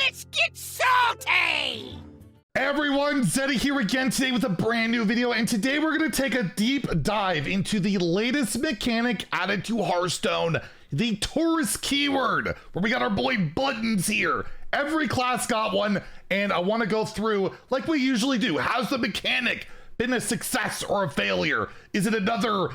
Let's get salty! Everyone, Zeddy here again today with a brand new video, and today we're going to take a deep dive into the latest mechanic added to Hearthstone, the Taurus keyword, where we got our boy Buttons here. Every class got one, and I want to go through, like we usually do, how's the mechanic been a success or a failure? Is it another,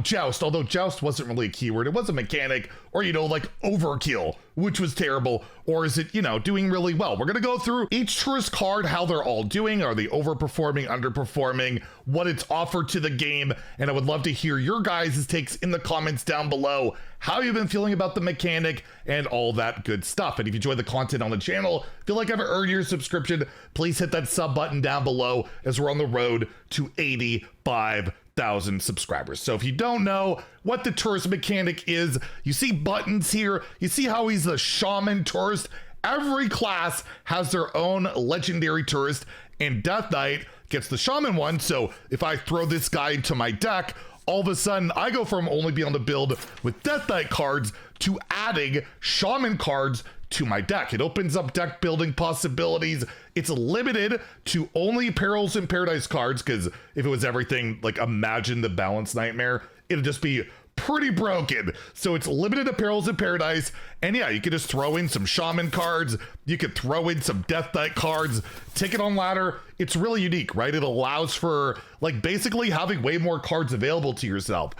joust? Although joust wasn't really a keyword, it was a mechanic, or, like overkill, which was terrible. Or is it, doing really well? We're gonna go through each tourist card, how they're all doing. Are they overperforming, underperforming, what it's offered to the game? And I would love to hear your guys' takes in the comments down below, how you've been feeling about the mechanic and all that good stuff. And if you enjoy the content on the channel, feel like I've earned your subscription, please hit that sub button down below as we're on the road to 85,000 subscribers. So if you don't know what the tourist mechanic is, you see Buttons here, you see how he's the shaman tourist. Every class has their own legendary tourist, and Death Knight gets the shaman one. So if I throw this guy into my deck, all of a sudden I go from only being able to build with Death Knight cards to adding shaman cards to my deck. It opens up deck building possibilities. It's limited to only Perils and Paradise cards, because if it was everything, like imagine the balance nightmare, it'd just be pretty broken. So it's limited to Perils and Paradise, and yeah, you could just throw in some shaman cards, you could throw in some Death Knight cards, take it on ladder. It's really unique, right? It allows for like basically having way more cards available to yourself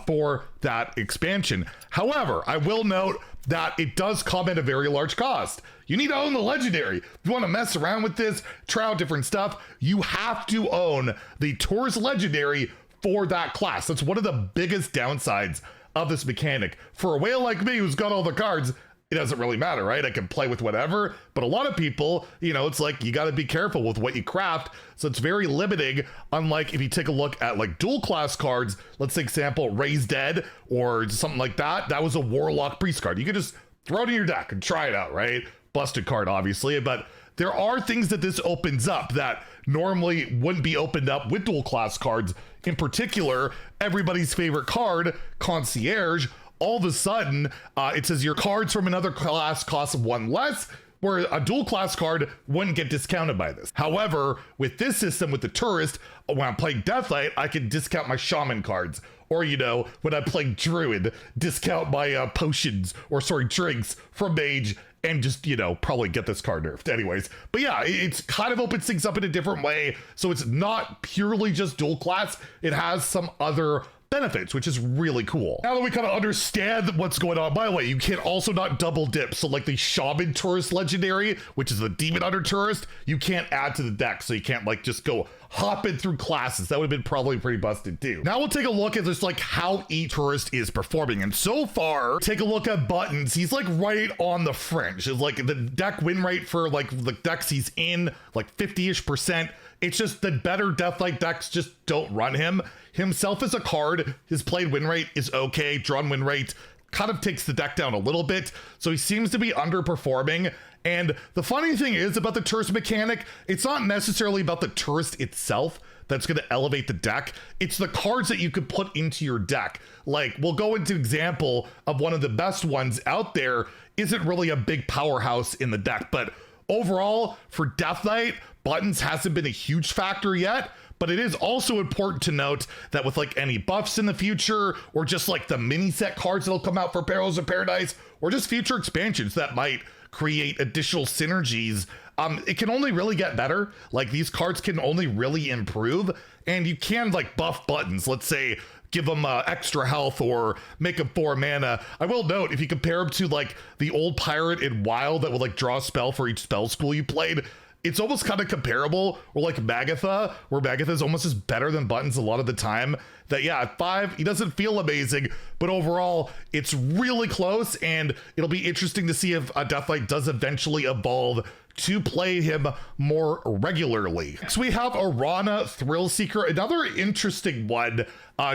for that expansion. However, I will note that it does come at a very large cost. You need to own the legendary. If you want to mess around with this, try out different stuff, you have to own the Taurus legendary for that class. That's one of the biggest downsides of this mechanic. For a whale like me who's got all the cards, it doesn't really matter, right? I can play with whatever, but a lot of people, it's like you got to be careful with what you craft. So it's very limiting. Unlike if you take a look at like dual class cards, let's say example, Raise Dead or something like that. That was a Warlock Priest card. You could just throw it in your deck and try it out, right? Busted card, obviously, but there are things that this opens up that normally wouldn't be opened up with dual class cards. In particular, everybody's favorite card, Concierge. All of a sudden, it says your cards from another class cost one less, where a dual class card wouldn't get discounted by this. However, with this system, with the tourist, when I'm playing Death Knight, I can discount my shaman cards. Or, when I'm playing Druid, discount my potions, or drinks from Mage, and just, probably get this card nerfed anyways. But yeah, it's kind of opens things up in a different way. So it's not purely just dual class. It has some other benefits, which is really cool. Now that we kind of understand what's going on, by the way, you can also not double dip. So like the Shaman Tourist Legendary, which is the Demon Hunter Tourist, you can't add to the deck. So you can't like just go hopping through classes. That would have been probably pretty busted too. Now we'll take a look at just like how each tourist is performing. And so far, take a look at Buttons. He's like right on the fringe. It's like the deck win rate for like the decks he's in, like 50-ish%. It's just the better Death Knight decks just don't run him. Himself as a card, his played win rate is okay. Drawn win rate kind of takes the deck down a little bit. So he seems to be underperforming. And the funny thing is about the tourist mechanic, it's not necessarily about the tourist itself that's going to elevate the deck. It's the cards that you could put into your deck. Like, we'll go into example of one of the best ones out there. Isn't really a big powerhouse in the deck, but overall for Death Knight, Buttons hasn't been a huge factor yet. But it is also important to note that with like any buffs in the future, or just like the mini set cards that'll come out for Perils of Paradise, or just future expansions that might create additional synergies, it can only really get better. Like these cards can only really improve, and you can like buff Buttons. Let's say give them extra health or make them 4 mana. I will note, if you compare them to like the old pirate in WoW that would like draw a spell for each spell school you played, it's almost kind of comparable. Or like Magatha, where Magatha is almost just better than Buttons a lot of the time. That yeah, at 5, he doesn't feel amazing, but overall, it's really close, and it'll be interesting to see if Death Knight does eventually evolve to play him more regularly. Next, we have Aranna, Thrill Seeker, another interesting one.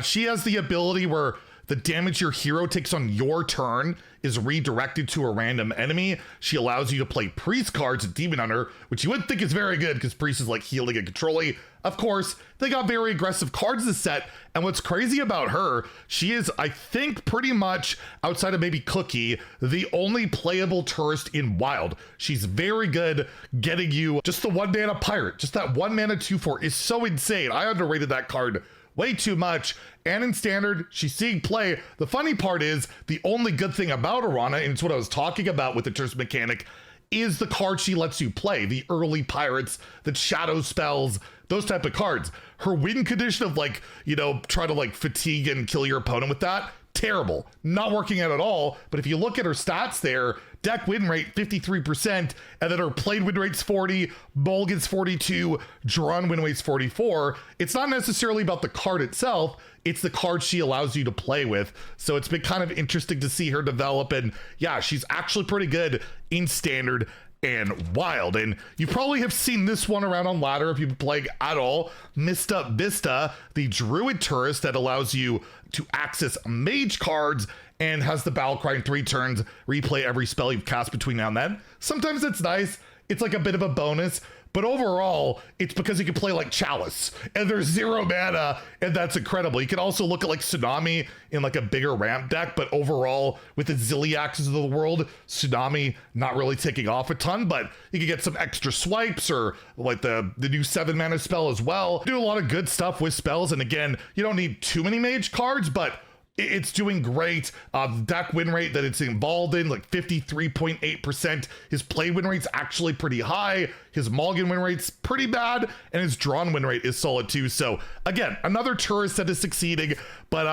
She has the ability where The damage your hero takes on your turn is redirected to a random enemy. She allows you to play priest cards at Demon Hunter, which you would think is very good because priest is like healing and controlling. Of course, they got very aggressive cards this set, and what's crazy about her, she is, I think, pretty much, outside of maybe Cookie, the only playable tourist in Wild. She's very good getting you just the 1 mana pirate. Just that 1 mana 2/4 is so insane. I underrated that card way too much. And in standard, she's seeing play. The funny part is, the only good thing about Aranna, and it's what I was talking about with the tourist mechanic, is the card she lets you play. The early pirates, the shadow spells, those type of cards. Her win condition of like, you know, try to like fatigue and kill your opponent with that, terrible. Not working out at all. But if you look at her stats there, deck win rate 53%, and then her played win rate's 40, mulligan's 42, drawn win rate's 44. It's not necessarily about the card itself, it's the card she allows you to play with. So it's been kind of interesting to see her develop, and yeah, she's actually pretty good in standard and Wild. And you probably have seen this one around on ladder if you've been playing at all. Mistah Vistah, the druid tourist that allows you to access mage cards and has the battle cry in 3 turns, replay every spell you've cast between now and then. Sometimes it's nice, it's like a bit of a bonus, but overall, it's because you can play like Chalice, and there's 0 mana, and that's incredible. You can also look at like Tsunami in like a bigger ramp deck, but overall, with the Zilliaxes of the world, Tsunami not really taking off a ton, but you can get some extra swipes, or like the new 7 mana spell as well. Do a lot of good stuff with spells, and again, you don't need too many mage cards, but it's doing great. The deck win rate that it's involved in, like 53.8%. His play win rate's actually pretty high. His mulligan win rate's pretty bad, and his drawn win rate is solid too. So again, another tourist that is succeeding, but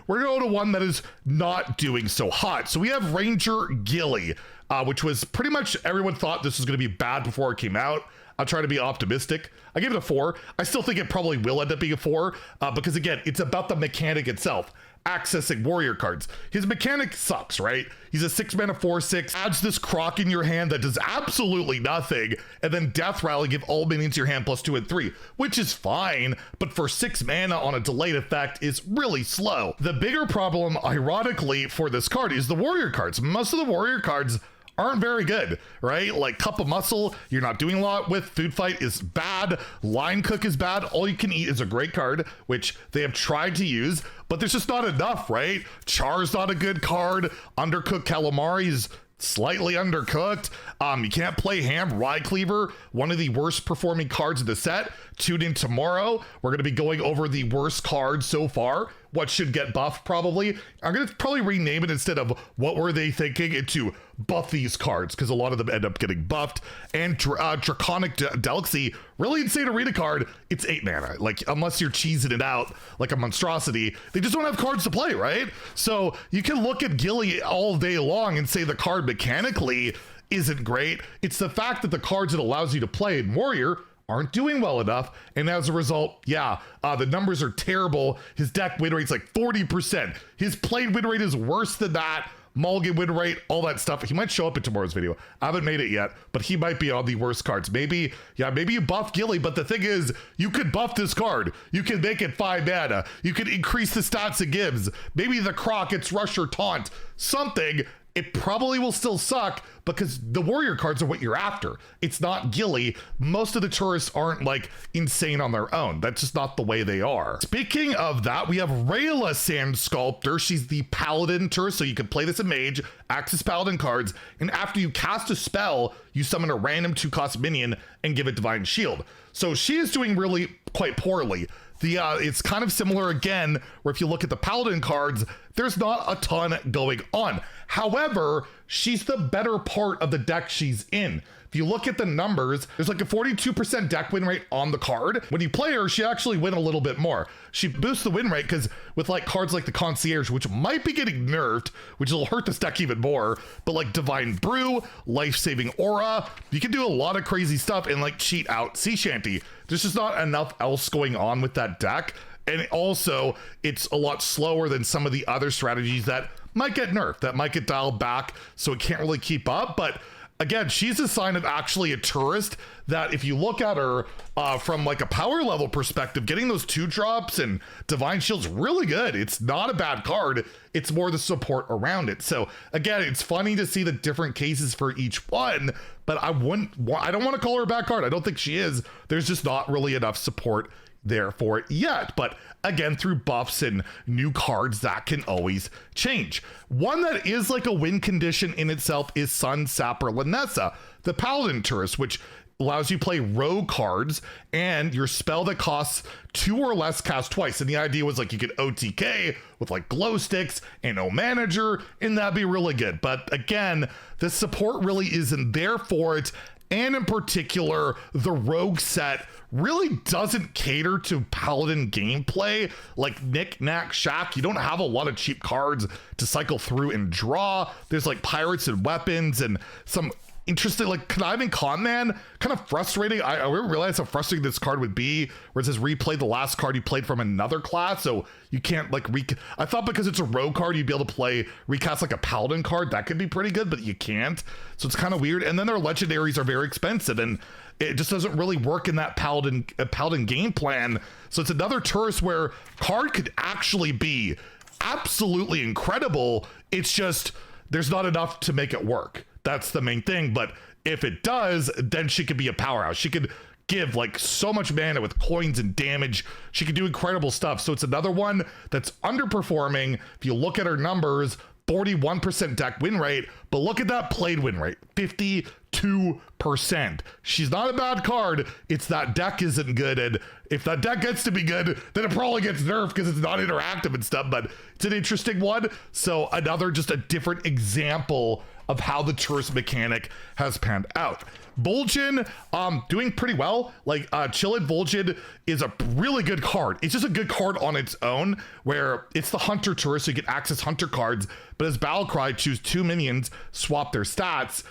we're going to one that is not doing so hot. So we have Ranger Gilly, which was pretty much, everyone thought this was going to be bad before it came out. I'll try to be optimistic. I gave it a 4. I still think it probably will end up being a 4 because again, it's about the mechanic itself. Accessing warrior cards. His mechanic sucks, right? He's a 6 mana 4/6, adds this croc in your hand that does absolutely nothing, and then Death Rally, give all minions to your hand +2 and 3, which is fine, but for 6 mana on a delayed effect is really slow. The bigger problem, ironically, for this card is the warrior cards. Most of the warrior cards aren't very good, right? Like Cup of Muscle, you're not doing a lot with. Food Fight is bad. Line Cook is bad. All You Can Eat is a great card, which they have tried to use, but there's just not enough, right? Char's not a good card. Undercooked Calamari is slightly undercooked. You can't play Hamm Rye Cleaver, one of the worst performing cards of the set. Tune in tomorrow. We're going to be going over the worst cards so far. What should get buffed, probably. I'm going to probably rename it, instead of what were they thinking, into buff these cards, because a lot of them end up getting buffed. And Draconic Delicacy, really insane arena card. It's 8 mana. Like, unless you're cheesing it out like a monstrosity, they just don't have cards to play, right? So you can look at Gilly all day long and say the card mechanically isn't great. It's the fact that the cards it allows you to play in Warrior aren't doing well enough, and as a result, yeah, the numbers are terrible. His deck win rate's like 40%. His played win rate is worse than that. Mulligan win rate, all that stuff. He might show up in tomorrow's video. I haven't made it yet, but he might be on the worst cards. Maybe, yeah, maybe you buff Gilly, but the thing is, you could buff this card. You can make it 5 mana. You can increase the stats it gives. Maybe the Croc, it's Rush or Taunt, something. It probably will still suck because the warrior cards are what you're after. It's not Gilly. Most of the tourists aren't like insane on their own. That's just not the way they are. Speaking of that, we have Raylla Sand Sculptor. She's the paladin tourist, so you can play this in mage, access paladin cards, and after you cast a spell, you summon a random 2-cost minion and give it divine shield. So she is doing really quite poorly. It's kind of similar again, where if you look at the paladin cards, there's not a ton going on. However, she's the better part of the deck she's in. If you look at the numbers, there's like a 42% deck win rate on the card. When you play her, she actually win a little bit more. She boosts the win rate because with like cards like the Concierge, which might be getting nerfed, which will hurt this deck even more, but like Divine Brew, Life-Saving Aura, you can do a lot of crazy stuff and like cheat out Sea Shanty. There's just not enough else going on with that deck. And also, it's a lot slower than some of the other strategies that might get nerfed, that might get dialed back, so it can't really keep up. But again, she's a sign of actually a tourist that if you look at her from like a power level perspective, getting those 2-drops and Divine Shield's really good. It's not a bad card. It's more the support around it. So again, it's funny to see the different cases for each one, but I don't want to call her a bad card. I don't think she is. There's just not really enough support there for it yet. But again, through buffs and new cards, that can always change. One that is like a win condition in itself is Sunsapper Lynessa, the Paladin Tourist, which allows you to play rogue cards and your spell that costs 2 or less cast twice. And the idea was like you could OTK with like glow sticks and no manager, and that'd be really good. But again, the support really isn't there for it. And in particular, the rogue set really doesn't cater to paladin gameplay like Knick Knack Shack. You don't have a lot of cheap cards to cycle through and draw. There's like pirates and weapons and some interesting, like conniving con man, kind of frustrating. I didn't realize how frustrating this card would be, where it says replay the last card you played from another class, so you can't like I thought because it's a rogue card you'd be able to play recast like a paladin card. That could be pretty good, but you can't, so it's kind of weird. And then their legendaries are very expensive, and it just doesn't really work in that paladin game plan. So it's another tourist where card could actually be absolutely incredible. It's just there's not enough to make it work. That's the main thing. But if it does, then she could be a powerhouse. She could give like so much mana with coins and damage. She could do incredible stuff. So it's another one that's underperforming. If you look at her numbers, 41% deck win rate, but look at that played win rate, 52%. She's not a bad card. It's that deck isn't good. And if that deck gets to be good, then it probably gets nerfed because it's not interactive and stuff, but it's an interesting one. So another, just a different example of how the tourist mechanic has panned out. Voljin, doing pretty well. Like Chillin Voljin is a really good card. It's just a good card on its own, where it's the hunter tourist, so you can access hunter cards, but as Battlecry, choose 2 minions, swap their stats.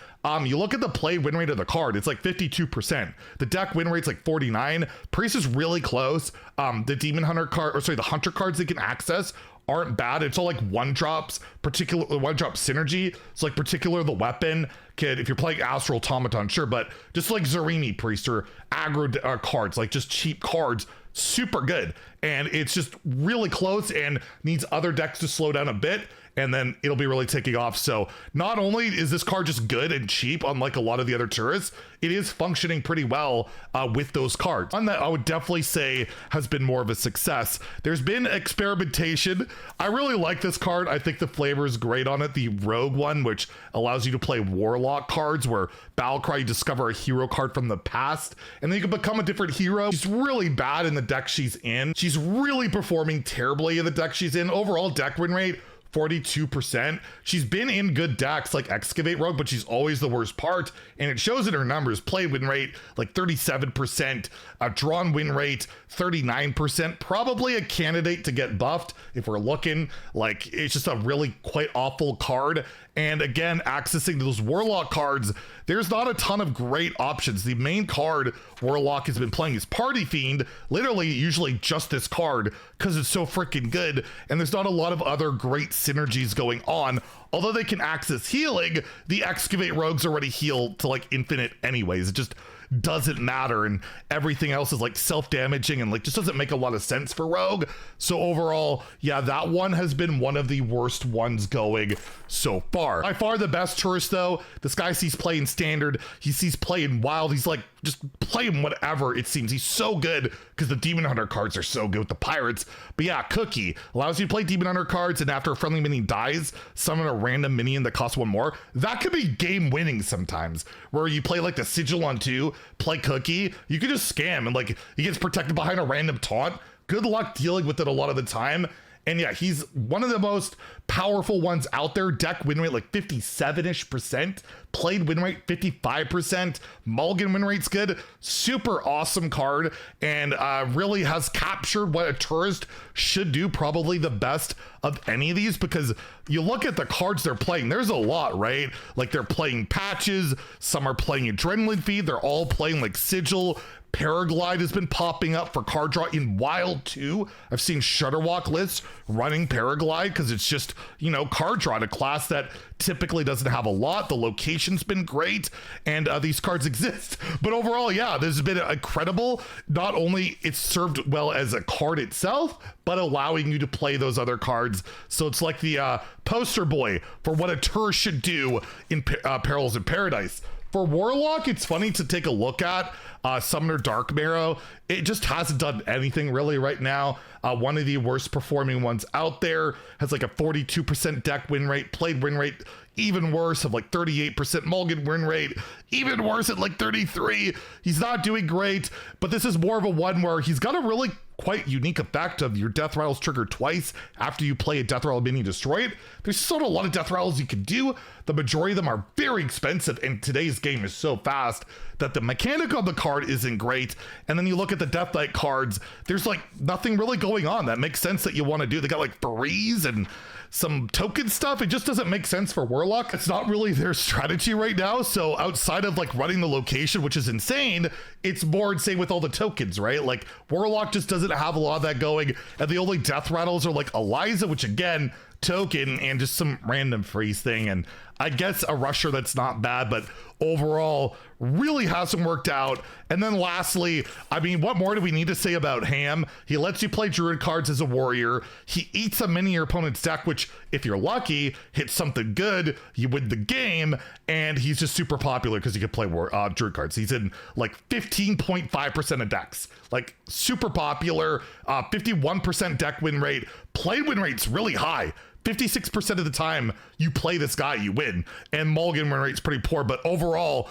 You look at the play win rate of the card, it's like 52%. The deck win rate's like 49. Priest is really close. The demon hunter card, or sorry, the hunter cards they can access aren't bad. It's all like 1-drops, particular 1-drop synergy. So like particular the weapon kid, if you're playing Astral Automaton, sure, but just like Zarimi Priest or aggro cards, like just cheap cards, super good. And it's just really close and needs other decks to slow down a bit, and then it'll be really taking off. So not only is this card just good and cheap, unlike a lot of the other tourists, it is functioning pretty well with those cards. One that I would definitely say has been more of a success. There's been experimentation. I really like this card. I think the flavor is great on it. The Rogue one, which allows you to play Warlock cards, where Battlecry, you discover a hero card from the past, and then you can become a different hero. She's really bad in the deck she's in. She's really performing terribly in the deck she's in. Overall deck win rate, 42%. She's been in good decks like Excavate Rogue, but she's always the worst part, and it shows in her numbers. Played win rate like 37%, drawn win rate 39%. Probably a candidate to get buffed if we're looking. Like, it's just a really quite awful card. And again, accessing those Warlock cards, there's not a ton of great options. The main card Warlock has been playing is Party Fiend, literally usually just this card because it's so freaking good, and there's not a lot of other great synergies going on. Although they can access healing, the Excavate Rogues already heal to like infinite anyways. It just doesn't matter, and everything else is like self-damaging and like just doesn't make a lot of sense for Rogue. So overall, yeah, that one has been one of the worst ones going so far. By far the best tourist though, this guy sees play in standard, he sees play in wild, he's like just playing whatever it seems. He's so good because the Demon Hunter cards are so good with the pirates. But yeah, Cookie allows you to play Demon Hunter cards, and after a friendly minion dies, summon a random minion that costs 1 more. That could be game winning sometimes, where you play like the Sigil on 2, play Cookie, you could just scam and like he gets protected behind a random taunt. Good luck dealing with it a lot of the time. And yeah, he's one of the most powerful ones out there. Deck win rate like 57-ish%. Played win rate 55%. Mulligan win rate's good. Super awesome card, and really has captured what a tourist should do, probably the best of any of these, because you look at the cards they're playing, there's a lot, right? Like they're playing Patches, some are playing Adrenaline Feed, they're all playing like Sigil. Paraglide has been popping up for card draw in Wild too. I've seen Shutterwalk lists running Paraglide because it's just, you know, card draw, a class that typically doesn't have a lot. The location curation's been great, and these cards exist. But overall, yeah, this has been incredible. Not only it's served well as a card itself, but allowing you to play those other cards. So it's like the poster boy for what a tourist should do in Perils in Paradise. For Warlock, it's funny to take a look at. Summoner Darkmarrow, it just hasn't done anything really right now. One of the worst performing ones out there, has like a 42% deck win rate, played win rate even worse of like 38%, mulligan win rate even worse at like 33. He's not doing great, but this is more of a one where he's got a really quite unique effect of your death rattles triggered twice after you play a death rattle mini, destroy it. There's sort of a lot of death rattles you can do. The majority of them are very expensive, and today's game is so fast that the mechanic on the card isn't great. And then you look at the Death Knight cards, there's like nothing really going on that makes sense that you want to do. They got like freeze and some token stuff. It just doesn't make sense for Warlock. It's not really their strategy right now. So outside of like running the location, which is insane, it's more insane with all the tokens, right? Like Warlock just doesn't have a lot of that going. And the only death rattles are like Eliza, which again, token and just some random freeze thing. And I guess a rusher that's not bad, but overall really hasn't worked out. And then lastly, I mean, what more do we need to say about Hamm? He lets you play druid cards as a warrior. He eats a mini your opponent's deck, which if you're lucky, hits something good, you win the game. And he's just super popular because he can play druid cards. He's in like 15.5% of decks, like super popular, 51% deck win rate. Play win rate's really high. 56% of the time you play this guy, you win. And mulligan win rate's pretty poor, but overall,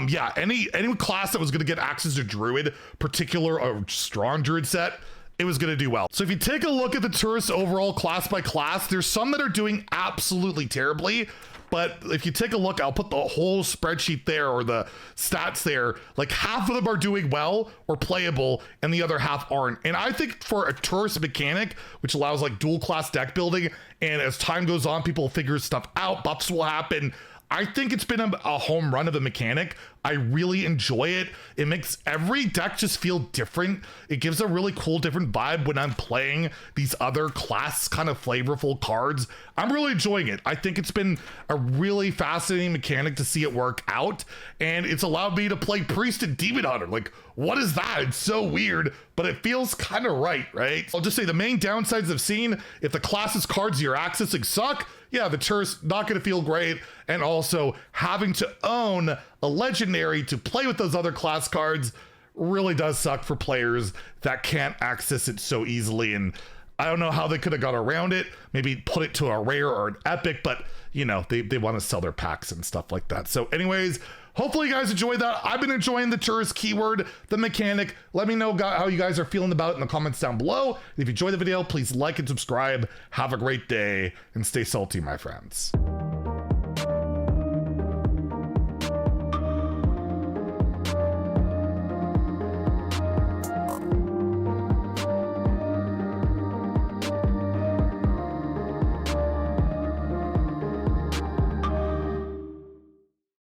yeah, any class that was gonna get access to druid, particular or strong druid set, it was gonna do well. So if you take a look at the tourists overall class by class, there's some that are doing absolutely terribly. But if you take a look, I'll put the whole spreadsheet there or the stats there, like half of them are doing well or playable and the other half aren't. And I think for a tourist mechanic, which allows like dual class deck building, and as time goes on, people figure stuff out, buffs will happen. I think it's been a home run of a mechanic. I really enjoy it. It makes every deck just feel different. It gives a really cool different vibe when I'm playing these other class kind of flavorful cards. I'm really enjoying it. I think it's been a really fascinating mechanic to see it work out, and it's allowed me to play Priest and Demon Hunter. Like, what is that? It's so weird, but it feels kind of right? I'll just say the main downsides I've seen, if the classes cards you're accessing suck, yeah, the tourist not going to feel great. And also having to own a legendary to play with those other class cards really does suck for players that can't access it so easily. And I don't know how they could have got around it. Maybe put it to a rare or an epic, but you know, they want to sell their packs and stuff like that. So anyways, hopefully you guys enjoyed that. I've been enjoying the tourist keyword, the mechanic. Let me know how you guys are feeling about it in the comments down below. If you enjoyed the video, please like and subscribe. Have a great day and stay salty, my friends.